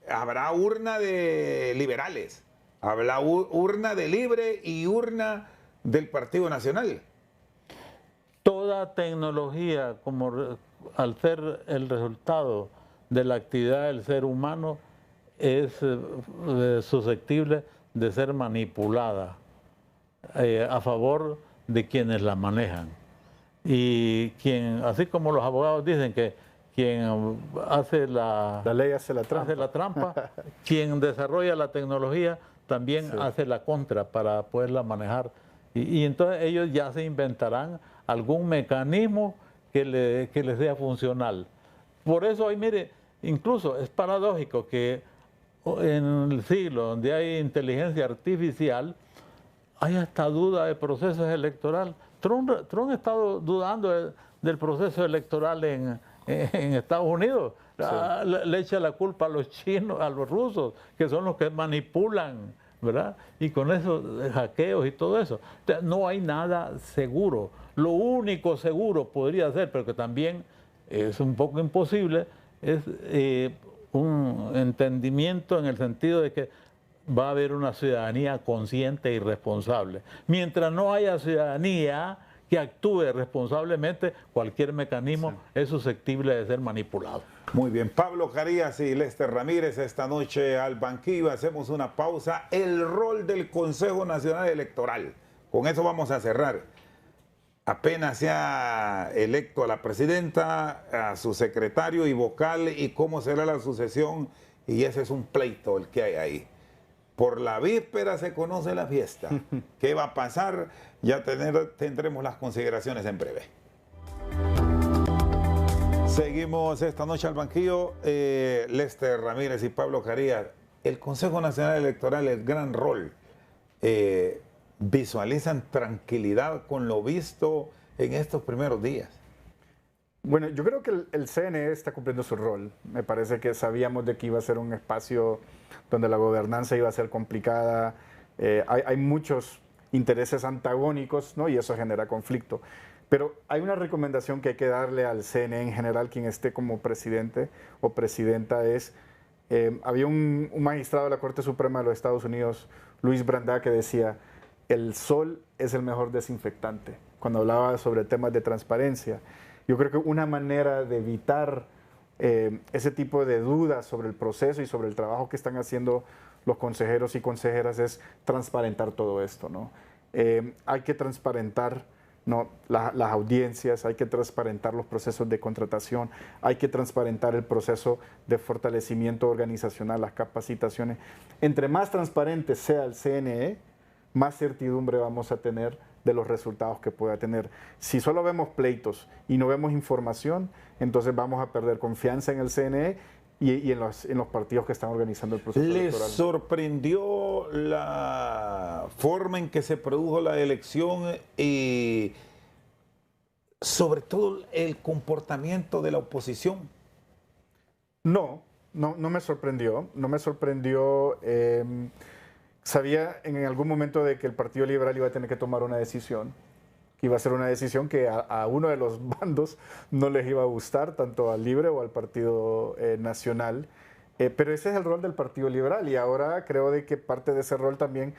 habrá urna de liberales, habrá urna de Libre y urna del Partido Nacional. Toda tecnología, al ser el resultado de la actividad del ser humano, es susceptible de ser manipulada a favor de quienes la manejan. Y así como los abogados dicen que quien hace la ley hace la trampa. Hace la trampa, quien desarrolla la tecnología también hace la contra para poderla manejar. Y entonces ellos ya se inventarán algún mecanismo que les sea funcional. Por eso hoy, mire, incluso es paradójico que en el siglo donde hay inteligencia artificial, hay hasta duda de procesos electorales. Trump ha estado dudando del proceso electoral en Estados Unidos. Sí. Le echa la culpa a los chinos, a los rusos, que son los que manipulan, ¿verdad? Y con esos hackeos y todo eso. Entonces, no hay nada seguro. Lo único seguro podría ser, pero que también es un poco imposible, es un entendimiento en el sentido de que va a haber una ciudadanía consciente y responsable. Mientras no haya ciudadanía que actúe responsablemente, cualquier mecanismo es susceptible de ser manipulado. Muy bien, Pablo Carías y Lester Ramírez esta noche al banquillo. Hacemos una pausa. El rol del Consejo Nacional Electoral. Con eso vamos a cerrar. Apenas se ha electo a la presidenta, a su secretario y vocal, y cómo será la sucesión, y ese es un pleito el que hay ahí. Por la víspera se conoce la fiesta. ¿Qué va a pasar? Ya tendremos las consideraciones en breve. Seguimos esta noche al banquillo. Lester Ramírez y Pablo Carías. El Consejo Nacional Electoral, el gran rol. ¿Visualizan tranquilidad con lo visto en estos primeros días? Bueno, yo creo que el CNE está cumpliendo su rol. Me parece que sabíamos de que iba a ser un espacio donde la gobernanza iba a ser complicada. Hay muchos intereses antagónicos, ¿no? Y eso genera conflicto. Pero hay una recomendación que hay que darle al CNE en general, quien esté como presidente o presidenta, había un magistrado de la Corte Suprema de los Estados Unidos, Luis Brandá, que decía: el sol es el mejor desinfectante, cuando hablaba sobre temas de transparencia. Yo creo que una manera de evitar ese tipo de dudas sobre el proceso y sobre el trabajo que están haciendo los consejeros y consejeras es transparentar todo esto, ¿no? Hay que transparentar, ¿no?, las audiencias, hay que transparentar los procesos de contratación, hay que transparentar el proceso de fortalecimiento organizacional, las capacitaciones. Entre más transparente sea el CNE, más certidumbre vamos a tener de los resultados que pueda tener. Si solo vemos pleitos y no vemos información, entonces vamos a perder confianza en el CNE y en los partidos que están organizando el proceso electoral. ¿Les sorprendió la forma en que se produjo la elección y sobre todo el comportamiento de la oposición? No me sorprendió. No me sorprendió. Sabía en algún momento de que el Partido Liberal iba a tener que tomar una decisión, que iba a ser una decisión que a uno de los bandos no les iba a gustar, tanto al Libre o al Partido Nacional, pero ese es el rol del Partido Liberal, y ahora creo de que parte de ese rol también,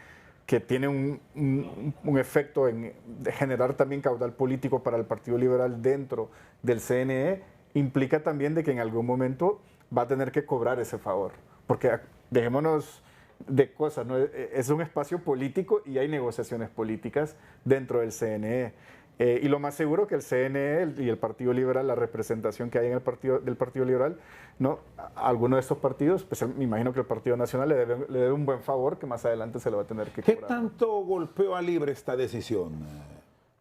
que tiene un efecto de generar también caudal político para el Partido Liberal dentro del CNE, implica también de que en algún momento va a tener que cobrar ese favor, porque dejémonos de cosas, ¿no? Es un espacio político y hay negociaciones políticas dentro del CNE. Y lo más seguro que el CNE y el Partido Liberal, la representación que hay en del Partido Liberal, ¿no?, a alguno de estos partidos, pues me imagino que el Partido Nacional le debe un buen favor que más adelante se le va a tener que cobrar. ¿Qué tanto golpeó a Libre esta decisión?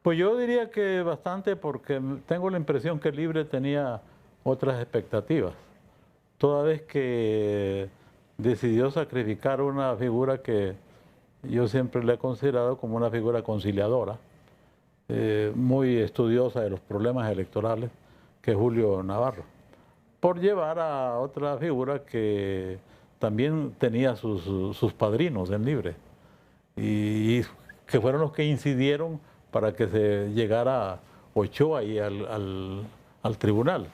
Pues yo diría que bastante, porque tengo la impresión que Libre tenía otras expectativas. Toda vez que decidió sacrificar una figura que yo siempre le he considerado como una figura conciliadora, muy estudiosa de los problemas electorales, que es Julio Navarro, por llevar a otra figura que también tenía sus padrinos en Libre, y que fueron los que incidieron para que se llegara Ochoa ahí al tribunal.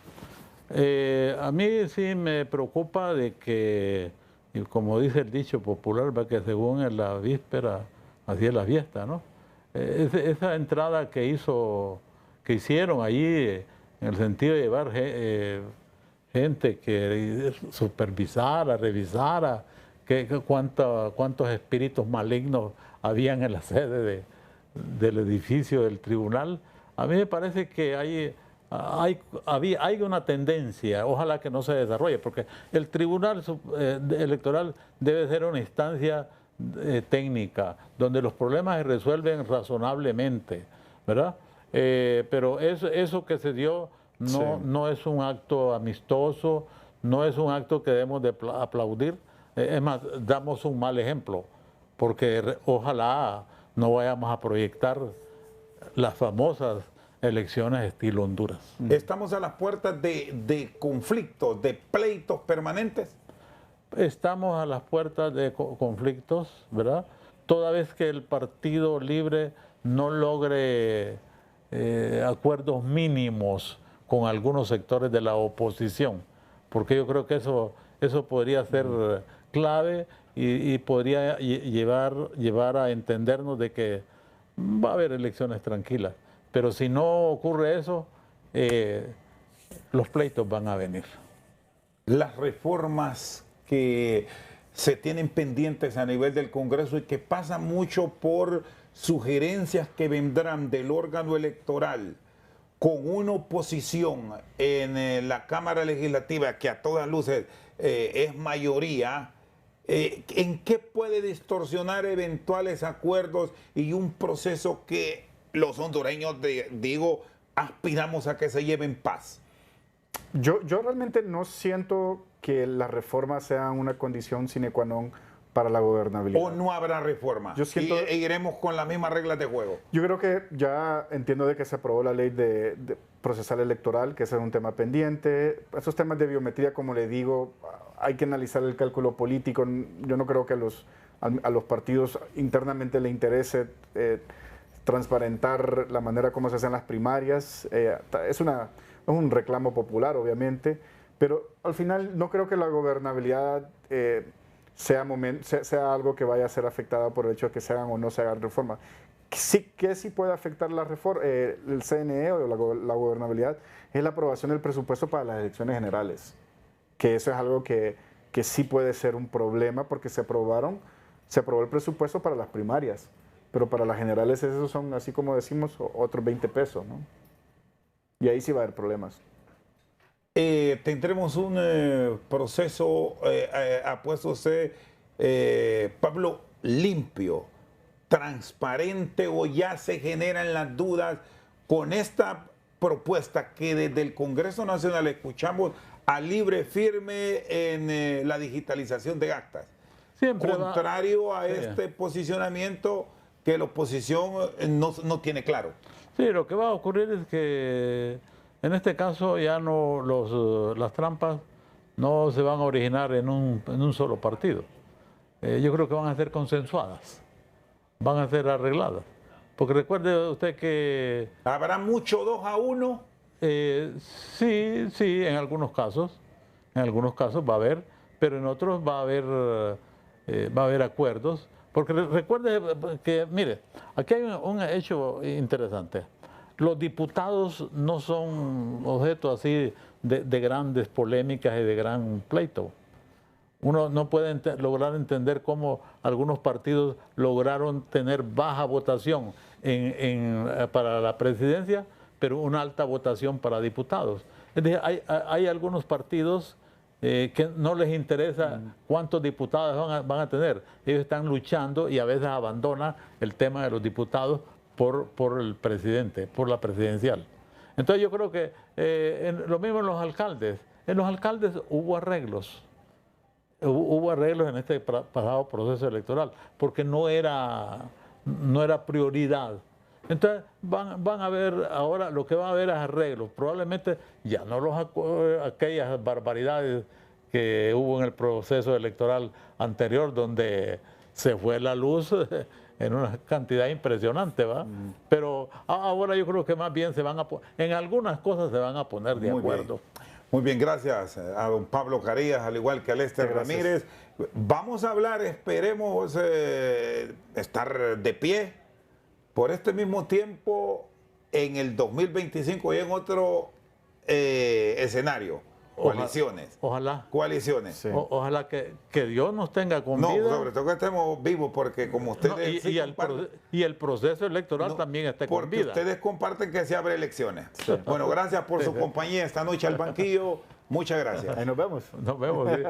A mí sí me preocupa de que, y como dice el dicho popular, va que según en la víspera, así es la fiesta, ¿no? Esa entrada que hicieron allí, en el sentido de llevar gente que supervisara, revisara cuántos espíritus malignos habían en la sede del edificio del tribunal. A mí me parece que hay una tendencia, ojalá que no se desarrolle, porque el tribunal electoral debe ser una instancia técnica, donde los problemas se resuelven razonablemente, ¿verdad? Pero eso que se dio no es un acto amistoso, no es un acto que debemos de aplaudir. Es más, damos un mal ejemplo, porque ojalá no vayamos a proyectar las famosas elecciones estilo Honduras. ¿Estamos a las puertas de conflictos, de pleitos permanentes? Estamos a las puertas de conflictos, ¿verdad? Toda vez que el Partido Libre no logre acuerdos mínimos con algunos sectores de la oposición, porque yo creo que eso podría ser clave y podría llevar a entendernos de que va a haber elecciones tranquilas. Pero si no ocurre eso, los pleitos van a venir. Las reformas que se tienen pendientes a nivel del Congreso y que pasa mucho por sugerencias que vendrán del órgano electoral con una oposición en la Cámara Legislativa que a todas luces es mayoría, ¿en qué puede distorsionar eventuales acuerdos y un proceso que los hondureños, aspiramos a que se lleve en paz? Yo realmente no siento que las reformas sean una condición sine qua non para la gobernabilidad. ¿O no habrá reforma? Yo siento, y iremos con las mismas reglas de juego. Yo creo que ya entiendo de que se aprobó la ley de procesal electoral, que ese es un tema pendiente. Esos temas de biometría, como le digo, hay que analizar el cálculo político. Yo no creo que a los partidos internamente le interese transparentar la manera como se hacen las primarias. Es un reclamo popular, obviamente, pero al final no creo que la gobernabilidad sea algo que vaya a ser afectada por el hecho de que se hagan o no se hagan reformas. Que sí puede afectar el CNE o la gobernabilidad es la aprobación del presupuesto para las elecciones generales, que eso es algo que sí puede ser un problema porque se aprobó el presupuesto para las primarias, pero para las generales esos son, así como decimos, otros 20 pesos, ¿no? Y ahí sí va a haber problemas. Tendremos un proceso, apuesto usted, Pablo, limpio, transparente, o ya se generan las dudas con esta propuesta que desde el Congreso Nacional escuchamos a libre firme en la digitalización de actas? Siempre contrario a este posicionamiento que la oposición no tiene claro. Sí, lo que va a ocurrir es que en este caso ya las trampas no se van a originar en un solo partido. Yo creo que van a ser consensuadas, van a ser arregladas. Porque recuerde usted que... ¿Habrá mucho 2-1? Sí, en algunos casos va a haber, pero en otros va a haber acuerdos. Porque recuerde que, mire, aquí hay un hecho interesante. Los diputados no son objeto así de grandes polémicas y de gran pleito. Uno no puede lograr entender cómo algunos partidos lograron tener baja votación para la presidencia, pero una alta votación para diputados. Es decir, hay algunos partidos que no les interesa cuántos diputados van a tener. Ellos están luchando y a veces abandonan el tema de los diputados por el presidente, por la presidencial. Entonces yo creo que lo mismo en los alcaldes. En los alcaldes hubo arreglos. Hubo arreglos en este pasado proceso electoral, porque no era prioridad. Entonces van a ver ahora, lo que va a haber es arreglos, probablemente ya no aquellas barbaridades que hubo en el proceso electoral anterior, donde se fue la luz en una cantidad impresionante, ¿va? Pero ahora yo creo que más bien en algunas cosas se van a poner de acuerdo. Muy bien, gracias a don Pablo Carías, al igual que a Lester Ramírez. Vamos a hablar, esperemos estar de pie por este mismo tiempo en el 2025 y en otro escenario. Coaliciones. Ojalá. Coaliciones. Sí. Ojalá que Dios nos tenga con vida. No, sobre todo que estemos vivos, porque como ustedes... No, y el proceso electoral también está con vida. Porque ustedes comparten que se abre elecciones. Sí. Bueno, gracias por su compañía esta noche al banquillo. Muchas gracias. Ahí nos vemos. Nos vemos. Sí.